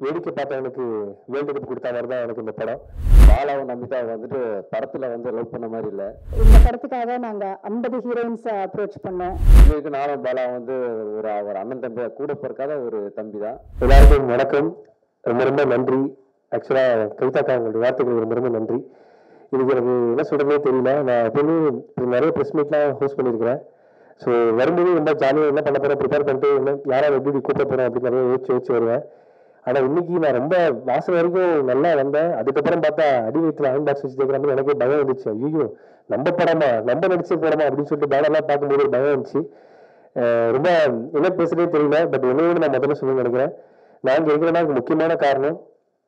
வேடிக்கை பார்த்தவனுக்கு world cup கொடுத்த மாதிரி தான் எனக்கு இந்த படம். பாலாவும் நமிதா வந்துட்டு படத்துல வந்து லவ் பண்ண மாதிரி இல்லை. இந்த படத்துக்காக நாங்க 50 ஹீரோயின்ஸ் அப்ரோச் பண்ணோம். இதுக்கு நானும் பாலா வந்து ஒரு அண்ணன் தம்பியா கூட பிறக்காத ஒரு தம்பி தான். எல்லாருக்கும் வணக்கம், ரொம்ப ரொம்ப நன்றி. ஆக்சுவலாக கவிதாக்கா உங்களுடைய வார்த்தைகளுக்கு ரொம்ப ரொம்ப நன்றி. இன்னைக்கு எனக்கு என்ன சொல்கிறதே தெரியல. நான் எப்பவுமே நிறைய ப்ரெஸ் மீட்லாம் ஹோஸ்ட் பண்ணியிருக்கிறேன். ஸோ வரும்போது ரொம்ப ஜாலியாக என்ன பண்ண போகிறேன், ப்ரிப்பேர் பண்ணிட்டு என்ன யாராவது எப்படி கூப்பிட போகிறேன் அப்படின்னு நிறைய யோசிச்சு வருவேன். ஆனால் இன்னைக்கு நான் ரொம்ப வாசல் வரைக்கும் நல்லா வந்தேன். அதுக்கப்புறம் பார்த்தா அடி வயிற்றுல அயன் பாக்ஸ் வச்சு கேட்குற மாதிரி எனக்கே பயம் வந்துச்சு. ஐயோ நம்ம படமா, நம்ம நடிச்ச படமா அப்படின்னு சொல்லிட்டு பேனர்லாம் பார்க்கும்போது ஒரு பயம் வந்துச்சு. ரொம்ப என்ன பேசுறதே தெரியல. பட் என்னையோட நான் முதல்ல சொல்ல நினைக்கிறேன். நான் இங்கே இருக்கிறேன்னா முக்கியமான காரணம்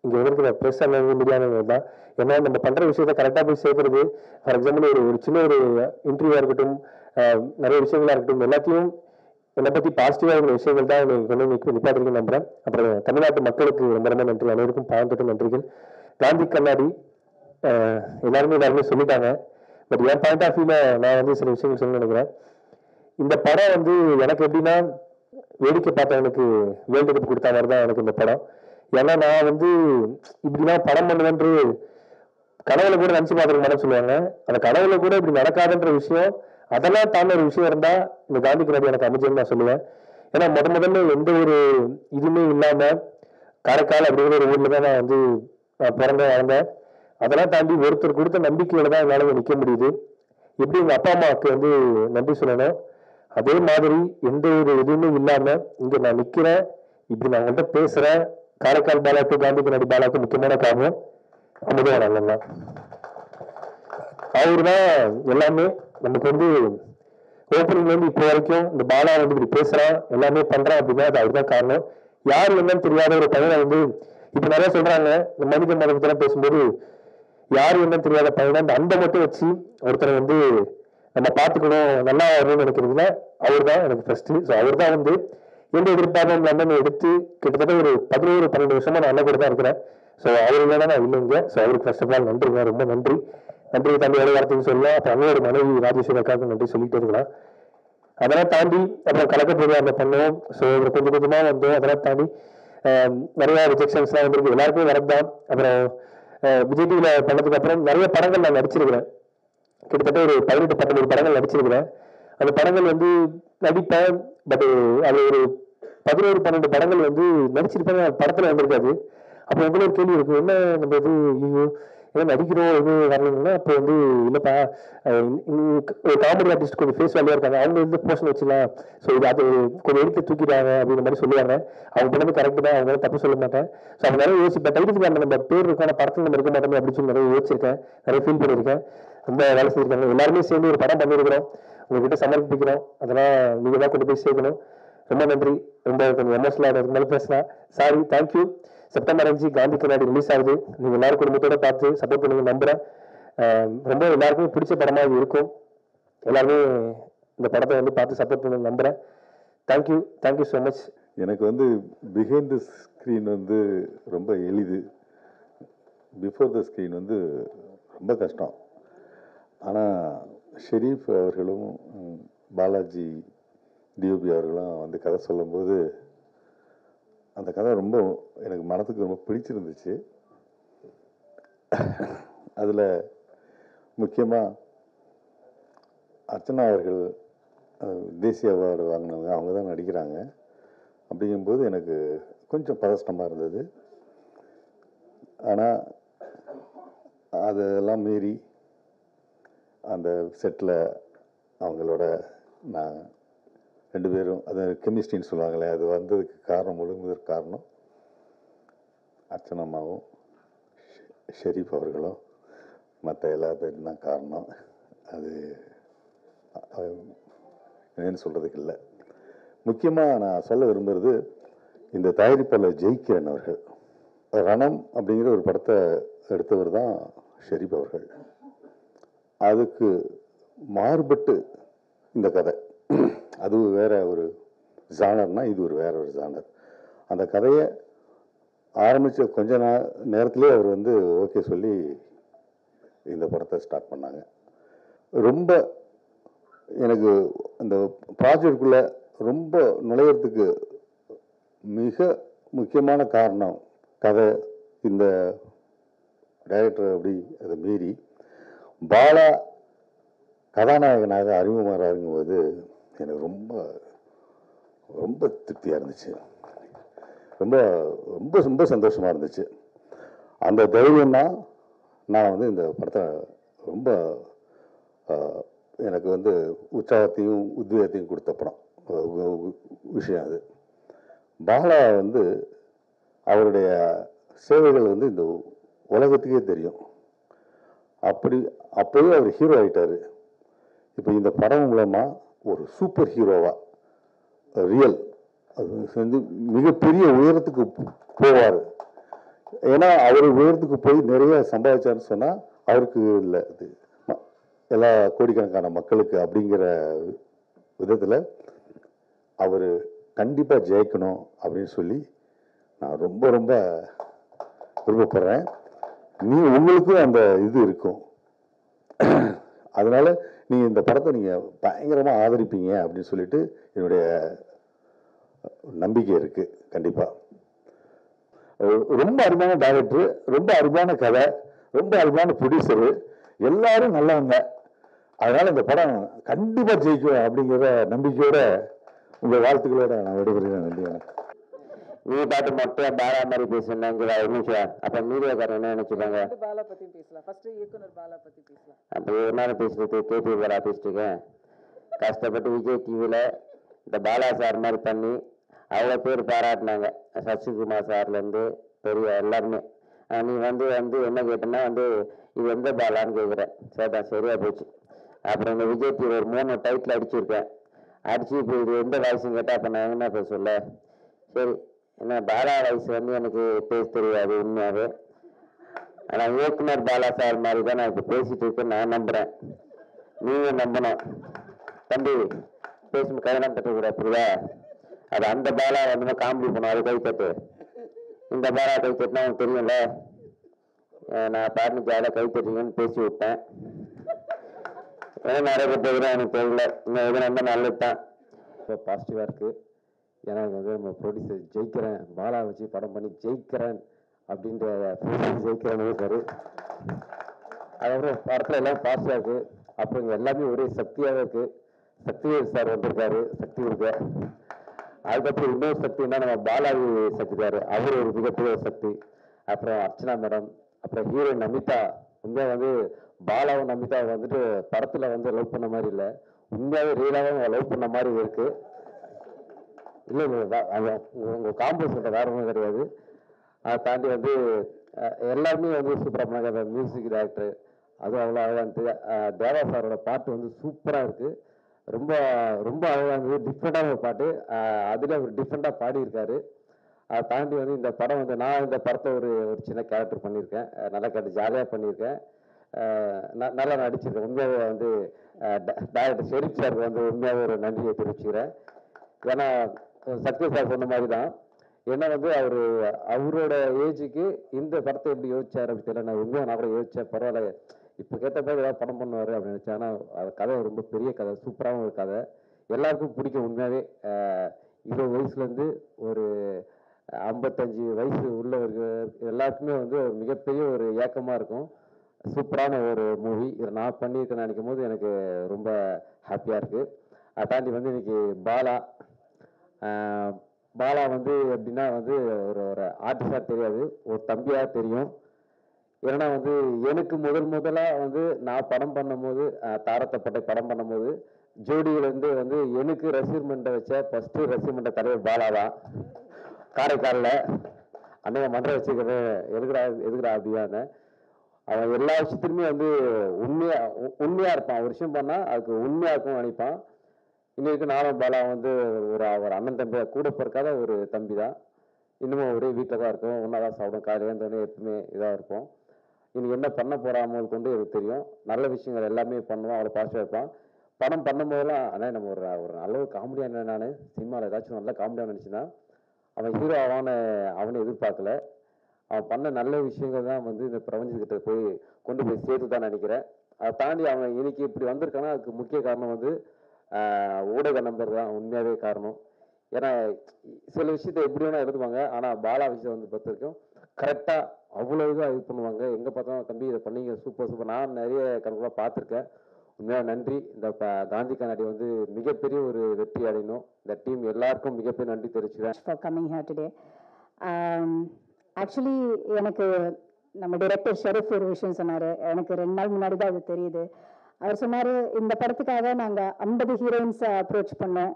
இங்கே இருக்கிற ப்ரெஸ் அல்லது மீடியானது தான். ஏன்னா நம்ம பண்ணுற விஷயத்த கரெக்டாக போய் சேர்க்கறது. ஃபார் எக்ஸாம்பிள் ஒரு சின்ன ஒரு இன்டர்வியூவாக இருக்கட்டும், நிறைய விஷயங்களாக இருக்கட்டும், எல்லாத்தையும் என்னை பற்றி பாசிட்டிவாக இருக்கிற விஷயங்கள் தான் எனக்கு கொண்டு நிப்பாட்டிருக்கேன் நம்புறேன். அப்புறம் தமிழ்நாட்டு மக்களுக்கு ரொம்ப ரொம்ப நன்றி. அனைவருக்கும் பாவத்தொட்டு நன்றிகள். காந்தி கண்ணாடி எல்லாருமே சொல்லிட்டாங்க. பட் என் பாயிண்ட் ஆஃப் வியூல நான் வந்து சில விஷயங்கள் சொல்ல நினைக்கிறேன். இந்த படம் வந்து எனக்கு எப்படின்னா வேடிக்கை பார்த்தவனுக்கு வேர்ல்டு கப் கொடுத்த மாதிரி தான் எனக்கு இந்த படம். ஏன்னா நான் வந்து இப்படிலாம் படம் பண்ணுவேன்று கனவுல கூட நினைச்சு பார்த்துருக்க மாட்டேன்னு சொல்லுவாங்க. அந்த கனவுல கூட இப்படி நடக்காதுன்ற விஷயம், அதெல்லாம் தாண்ட ஒரு விஷயம் இருந்தா இந்த காந்தி கண்ணாடி எனக்கு அமைஞ்சதுன்னு நான் சொல்லுவேன். ஏன்னா முதல்ல எந்த ஒரு இதுவுமே இல்லாம காரைக்கால் அப்படிங்கிற ஒரு ஊர்ல தான் நான் வந்து பிறந்த வளர்ந்தேன். அதெல்லாம் தாண்டி ஒருத்தர் கொடுத்த நம்பிக்கையில தான் என்னால நிற்க முடியுது. எப்படி எங்க அப்பா அம்மாவுக்கு வந்து நன்றி சொல்லணும், அதே மாதிரி எந்த ஒரு எதுவுமே இல்லாம இங்க நான் நிக்கிறேன், இப்படி நான் உங்கள்கிட்ட பேசுறேன். காரைக்கால் பாலாக்கு காந்தி கண்ணாடி பாலாக்கு முக்கியமான காரணம் அமுதவாணன் தான். அவரு தான் எல்லாமே. நமக்கு வந்து ஓப்பனிங்ல இருந்து இப்போ வரைக்கும் இந்த பாலா வந்து இப்படி பேசுறான், எல்லாமே பண்றான் அப்படின்னா அது அவர் தான் காரணம். யாரு என்னன்னு தெரியாத ஒரு பையனை வந்து இப்ப நிறைய சொல்றாங்க இந்த மனித மதத்தெல்லாம் பேசும்போது, யாரு என்னன்னு தெரியாத பையனை அந்த அன்பை மட்டும் வச்சு ஒருத்தரை வந்து நம்ம பார்த்துக்கணும், நல்லா வரணும்னு நினைக்கிறதுல அவர் தான் எனக்கு ஃபர்ஸ்ட். ஸோ அவர் தான் வந்து எந்த எதிர்பார்ப்பும் இல்லாமல் எடுத்து கிட்டத்தட்ட ஒரு 11-12 வருஷமா நான் அண்ணன் கூட தான் இருக்கிறேன். ஸோ அவர் இல்லைன்னா நான் இல்லைங்க. ஸோ அவருக்கு ஃபர்ஸ்ட் ஆஃப் ஆல் நன்றிங்க, ரொம்ப நன்றி. நன்றி தம்பி வேலை வார்த்தைன்னு சொல்லலாம். அப்புறம் அண்ணனோட மனைவி ராஜேஸ்வரி அக்காவுக்கு நன்றி சொல்லிட்டே இருக்கலாம். அதெல்லாம் தாண்டி அப்புறம் கலக்க போய் பண்ணோம். ஸோ கொஞ்சம் கொஞ்சமா வந்து அதெல்லாம் தாண்டி நிறைய ரிஜெக்ஷன்ஸ்லாம் வந்துருக்கு, எல்லாருக்குமே வரதான். அப்புறம் விஜய் டிவியில பண்ணதுக்கு அப்புறம் நிறைய படங்கள் நான் நடிச்சிருக்கிறேன். கிட்டத்தட்ட ஒரு 18-19 படங்கள் நடிச்சிருக்கிறேன். அந்த படங்கள் வந்து நடிப்பேன். பட் அது ஒரு 11-12 படங்கள் வந்து நடிச்சிருப்பேன், படத்துல வந்திருக்காது. அப்போ உங்களுக்கு ஒரு கேள்வி இருக்கு, என்ன நம்ம இது ஐயோ ஏன்னா நடிக்கிறோம் எதுவும் வரலன்னா, அப்போ வந்து இல்லைப்பா ஒரு காமெடி ஆர்டிஸ்ட் கொஞ்சம் ஃபேஸ் வேலையாக இருக்காங்க, அவங்க வந்து போர்ஷன் வச்சுக்கலாம், ஸோ இது அது கொஞ்சம் எடுத்து தூக்கிடுறாங்க அப்படின்ற மாதிரி சொல்லுவாங்க. அவங்க பண்ணது கரெக்ட் தான், அவங்க தப்பு சொல்ல மாட்டேன். ஸோ அவங்க நிறைய யோசிப்பேன், டைட்டில் நம்ம பேர் இருக்கான படத்தில் நம்ம இருக்க மாட்டோமே அப்படின்னு சொல்லி நிறைய யோசிச்சிருக்கேன், நிறைய ஃபீல் பண்ணியிருக்கேன். ரொம்ப வேலை செய்திருக்காங்க. எல்லாருமே சேர்ந்து ஒரு படம் பண்ணியிருக்கிறோம், உங்ககிட்ட சமர்ப்பிக்கிறோம். அதெல்லாம் நீங்க தான் கொண்டு போய் சேர்க்கணும். ரொம்ப நன்றி. ரொம்ப கொஞ்சம் எமோஷனலாக இருந்தாலும் பேசலாம். Sorry, thank you. செப்டம்பர் 5 காந்தி கண்ணாடி ரிலீஸ் ஆகுது. நீங்க எல்லாரும் குடும்பத்தோட பார்த்து சப்போர்ட் பண்ணுங்க நம்புறேன். ரொம்ப எல்லாருக்குமே பிடிச்ச படமா இது இருக்கும். எல்லாருமே இந்த படத்தை வந்து பார்த்து சப்போர்ட் பண்ணுங்க நம்புறேன். Thank you, thank you so much. எனக்கு வந்து பிஹைண்ட் த ஸ்க்ரீன் வந்து ரொம்ப எளிது, பிஃபோர் த ஸ்க்ரீன் வந்து ரொம்ப கஷ்டம். ஆனால் ஷெரீஃப் அவர்களும் பாலாஜி டிஓபி அவர்களும் வந்து கதை சொல்லும்போது அந்த கதை ரொம்ப எனக்கு மனதுக்கு ரொம்ப பிடிச்சிருந்துச்சு. அதில் முக்கியமாக அர்ச்சனா அவர்கள் தேசிய அவார்டு வாங்கினவங்க, அவங்க தான் நடிக்கிறாங்க. அப்படிங்கும்போது எனக்கு கொஞ்சம் பதஷ்டமாக இருந்தது. ஆனால் அதெல்லாம் மீறி அந்த செட்டில் அவங்களோட நான் 2 பேரும் அது கெமிஸ்ட்ரின்னு சொல்லுவாங்களே, அது வந்ததுக்கு காரணம், முழுங்குவதற்கு காரணம் அர்ச்சனம்மாவும் ஷெரீஃப் அவர்களும் மற்ற எல்லா பேரும் தான் காரணம். அது என்னன்னு சொல்கிறதுக்கு இல்லை. முக்கியமாக நான் சொல்ல விரும்புகிறது, இந்த தயாரிப்பாளர் ஜெய்கிரண் அவர்கள், ரணம் அப்படிங்கிற ஒரு படத்தை எடுத்தவர் தான் ஷெரீஃப் அவர்கள். அதுக்கு மாறுபட்டு இந்த கதை, அது வேற ஒரு ஜானர்னா இது ஒரு வேற ஒரு ஜானர். அந்த கதையை ஆரம்பித்த கொஞ்ச நேரத்திலே அவர் வந்து ஓகே சொல்லி இந்த படத்தை ஸ்டார்ட் பண்ணாங்க. ரொம்ப எனக்கு இந்த ப்ராஜெக்டுக்குள்ளே ரொம்ப நுழையிறதுக்கு மிக முக்கியமான காரணம் கதை, இந்த டைரக்டர் அப்படி அதை மீறி பாலா கதாநாயகனாக அறிமுகமாகும்போது எனக்கு ரொம்ப ரொம்ப திருப்தியாக இருந்துச்சு. ரொம்ப ரொம்ப ரொம்ப சந்தோஷமாக இருந்துச்சு. அந்த தைரியம் தான் நான் வந்து இந்த படத்தை ரொம்ப எனக்கு வந்து உற்சாகத்தையும் உத்வேகத்தையும் கொடுத்த படம் விஷயம் அது. பாலா வந்து அவருடைய சேவைகள் வந்து இந்த உலகத்துக்கே தெரியும். அப்போவே அவர் ஹீரோ ஆகிட்டார். இப்போ இந்த படம் மூலமாக ஒரு சூப்பர் ஹீரோவா ரியல் அது வந்து மிகப்பெரிய உயரத்துக்கு போவார். ஏன்னா அவர் உயரத்துக்கு போய் நிறைய சம்பாதிச்சார்னு சொன்னால் அவருக்கு இல்லை, அது எல்லா கோடிக்கணக்கான மக்களுக்கு அப்படிங்கிற விதத்தில் அவர் கண்டிப்பாக ஜெயிக்கணும் அப்படின்னு சொல்லி நான் ரொம்ப ரொம்ப விருப்பப்படுறேன். உங்களுக்கும் அந்த இது இருக்கும். அதனால நீங்கள் இந்த படத்தை நீங்கள் பயங்கரமாக ஆதரிப்பீங்க அப்படின்னு சொல்லிட்டு என்னுடைய நம்பிக்கை இருக்குது. கண்டிப்பாக ரொம்ப அருமையான டைரக்டர், ரொம்ப அருமையான கதை, ரொம்ப அருமையான ப்ரொடியூசரு, எல்லாரும் நல்லவங்க. அதனால் இந்த படம் கண்டிப்பாக ஜெயிக்கும் அப்படிங்கிற நம்பிக்கையோட உங்கள் வாழ்த்துக்களோட நான் விடைபெறுகிறேன். நன்றி. நீ பாட்டு மட்டும் பாலா மாதிரி பேசுனாங்க நிமிஷம். அப்ப மீடியாக்காரன் என்ன நினைச்சுப்பாங்க? பாலா பத்தி பேசலாம். ஃபர்ஸ்ட் இயக்குனர் பாலா பத்தி பேசலாம். அப்ப என்ன பேசுறது? கேபி பாலா பேசிட்டு இருக்கேன். கஷ்டப்பட்டு விஜய் டிவியில இந்த பாலா சார் மாதிரி பண்ணி அவ்வளோ பேர் பாராட்டினாங்க. சசிகுமார் சார்லேருந்து பெரிய எல்லாருமே. நீ வந்து என்ன கேட்டேன்னா இது எந்த பாலான்னு கேட்குறேன். சரிதான், சரியா போச்சு. அப்புறம் இந்த விஜய் டிவி ஒரு 3 டைட்டில் அடிச்சிருக்கேன். அடிச்சு இப்போ இது எந்த வாய்ஸுன்னு கேட்டால் அப்போ நான் என்ன பேச சொல்ல? சரி, என்ன பாலா வாய்ஸ் எனக்கு பேச தெரியாது உண்மையாகவே. ஆனால் இயக்குனர் பாலா சார் மாதிரி தான் நான் இப்போ பேசிட்டு இருக்கேன். நான் நம்புகிறேன், நீங்கள் நம்பணும். தம்பி பேசும் கையெல்லாம் தட்டக்கூடாது, புரியுதா? அது அந்த பாலா காமெடி பண்ணும், அது கை தட்டு. இந்த பாலா கை தட்டுனா எனக்கு தெரியும்ல. நான் பாட்டு ஜாலியாக கை தட்டுங்கன்னு பேசி விட்டேன். ஏன்னா நிறைய பேர் எனக்கு தெரியல. இன்னும் எதுவும் ரொம்ப நல்லது தான். இப்போ பாசிட்டிவாக இருக்குது. ஏன்னா நம்ம ப்ரொடியூசர் ஜெயிக்கிறேன், பாலா வச்சு படம் பண்ணி ஜெயிக்கிறேன் அப்படின்ற ஜெயிக்கிறேன்னு சார். அதுக்கப்புறம் படத்தில் எல்லாம் பாசிட்டிவாக இருக்குது. அப்புறம் இங்கே எல்லாமே ஒரே சக்தியாக இருக்குது. சக்திவேல் சார் வந்திருக்காரு, சக்தி இருக்கு. அதுக்கப்புறம் இன்னொரு சக்தி என்ன, நம்ம பாலாஜி சக்தி சார், அவர் ஒரு மிகப்பெரிய சக்தி. அப்புறம் அர்ச்சனா மேடம், அப்புறம் ஹீரோயின் நமிதா. உண்மையாக பாலாவும் நமிதா படத்தில் லவ் பண்ண மாதிரி இல்லை, உண்மையாகவே ரியலாகவே லவ் பண்ண மாதிரி இருக்கு. இல்லை உங்கள் காம்போ சொல்கிற வேற ஒன்றும் கிடையாது. அதை தாண்டி எல்லாருமே சூப்பராக பண்ணாங்க. மியூசிக் டைரக்டர் அதுவும் அவ்வளோ அழகாக இருந்துச்சு. தேவா சாரோட பாட்டு சூப்பராக இருக்குது. ரொம்ப ரொம்ப அழகாக இருந்தது. டிஃப்ரெண்டான ஒரு பாட்டு, அதில் அவர் டிஃப்ரெண்டாக பாடியிருக்காரு. அதை தாண்டி இந்த படம் நான் இந்த படத்தை ஒரு சின்ன கேரக்டர் பண்ணியிருக்கேன். நல்லா கேரக்டர் ஜாலியாக பண்ணியிருக்கேன். நல்லா நடிச்சிருக்கேன். உண்மையாகவே டைரக்டர் ஷெரீப் சாருக்கு உண்மையாகவே ஒரு நன்றியை தெரிவிச்சுக்கிறேன். ஏன்னா சக்தி சார் சொன்ன மாதிரி தான். ஏன்னா அவர் அவரோட ஏஜுக்கு இந்த படத்தை எப்படி யோசிச்சார் அப்படின்னு தெரியல. நான் உண்மையாக நான் கூட யோசிச்சேன், பரவாயில்ல இப்போ கேட்ட மாதிரி ஏதாவது படம் பண்ணுவார் அப்படின்னு நினச்சேன். ஆனால் அது கதை ரொம்ப பெரிய கதை, சூப்பரான ஒரு கதை, எல்லாருக்கும் பிடிக்கும். உண்மையாகவே 20 வயசுலேருந்து ஒரு 55 வயசு உள்ளவர்கள் எல்லாருக்குமே ஒரு மிகப்பெரிய ஒரு ஏக்கமாக இருக்கும். சூப்பரான ஒரு மூவி. இதை நான் பண்ணியிருக்கேன்னு நினைக்கும் போது எனக்கு ரொம்ப ஹாப்பியாக இருக்குது. அதை தாண்டி இன்னைக்கு பாலா எப்படின்னா ஒரு ஆர்டிஸ்டாக தெரியாது, ஒரு தம்பியாக தெரியும். ஏன்னா எனக்கு முதலாக நான் படம் பண்ணும்போது, தாரத்தப்பட்டை படம் பண்ணும்போது ஜோடியிலேருந்து எனக்கு ரசிகர்மன்றை வச்ச ஃபஸ்ட்டு ரசிகர்மன்ற தலைவர் பாலா தான். காரைக்காலில் அன்னைய மன்றம் வச்சுக்கிறது எதுக்குறா அப்படியான்னு. அவன் எல்லா விஷயத்துலையுமே உண்மையாக இருப்பான். ஒரு விஷயம் பண்ணால் அதுக்கு உண்மையாக இருக்கும்னு நினைப்பான். இன்னைக்கு நானும் பாலா ஒரு அண்ணன் தம்பியாக கூட பிறக்காத ஒரு தம்பி தான். இன்னமும் ஒரே வீட்டில் தான் இருக்கும், ஒன்றா தான் சாப்பிடும், காலையில் இருந்தோடனே எப்பவுமே இதாக இருப்போம். இன்னைக்கு என்ன பண்ண போகிறாமல் கொண்டு எனக்கு தெரியும். நல்ல விஷயங்கள் எல்லாமே பண்ணுவான், அவ்வளோ பாசிட்டிவாக இருப்பான். படம் பண்ணும்போதெல்லாம் ஆனால் நம்ம ஒரு நல்ல ஒரு காமெடியாக என்ன, நான் சினிமாவில் ஏதாச்சும் நல்ல காமெடியாக நினச்சின்னா அவன் ஹீரோ அவனை எதிர்பார்க்கல. அவன் பண்ண நல்ல விஷயங்கள் தான் இந்த பிரபஞ்சத்துக்கிட்ட போய் கொண்டு போய் சேர்த்து தான் நினைக்கிறேன். அதை தாண்டி அவன் இன்னைக்கு இப்படி வந்திருக்கானா அதுக்கு முக்கிய காரணம் ஊடக நம்பர் தான் உண்மையாகவே காரணம். ஏன்னா சில விஷயத்தை எப்படி வேணால் எழுதுவாங்க, ஆனால் பாலா விஷயம் வந்து பொறுத்த வரைக்கும் கரெக்டாக அவ்வளோ இதாக இது பண்ணுவாங்க. எங்கே பார்த்தாலும் தம்பி இதை பண்ணீங்க சூப்பர் சூப்பர். நான் நிறைய கணக்கெலாம் பார்த்துருக்கேன். உண்மையாக நன்றி. இந்த காந்தி கண்ணாடி வந்து மிகப்பெரிய ஒரு வெற்றி அடையணும். இந்த டீம் எல்லாருக்கும் மிகப்பெரிய நன்றி தெரிவிச்சுக்கிறேன். for coming here today. Actually எனக்கு நம்ம டைரக்டர் ஷெரீஃப் ஒரு விஷயம் சொன்னார். எனக்கு 2 நாள் முன்னாடி தான் அது தெரியுது. அவர் சொன்னார், இந்த படத்துக்காக நாங்கள் 50 ஹீரோயின்ஸை அப்ரோச் பண்ணோம்.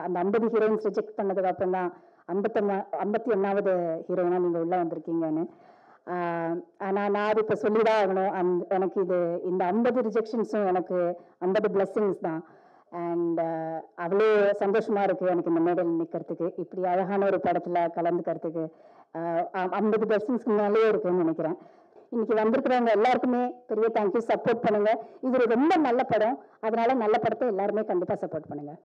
அந்த 50 ஹீரோயின்ஸ் ரிஜெக்ட் பண்ணதுக்கு அப்புறம் தான் 51வது ஹீரோயினாக நீங்கள் உள்ளே வந்திருக்கீங்கன்னு. ஆனால் நான் அது இப்போ சொல்லிதான் ஆகணும். எனக்கு இந்த 50 ரிஜெக்ஷன்ஸும் எனக்கு 50 பிளெஸ்ஸிங்ஸ் தான். அண்ட் அவ்வளோ சந்தோஷமாக இருக்குது எனக்கு இந்த மேடையில் நிற்கிறதுக்கு, இப்படி அழகான ஒரு படத்தில் கலந்துக்கிறதுக்கு. 50 பிளெஸ்ஸிங்ஸ்க்கு மேலேயே இருக்குன்னு நினைக்கிறேன். இன்னைக்கு வந்திருக்கிறவங்க எல்லாருக்குமே பெரிய தேங்க்யூ. சப்போர்ட் பண்ணுங்க. இது ரொம்ப நல்ல படம், அதனால நல்ல படத்தை எல்லாருமே கண்டிப்பாக சப்போர்ட் பண்ணுங்க.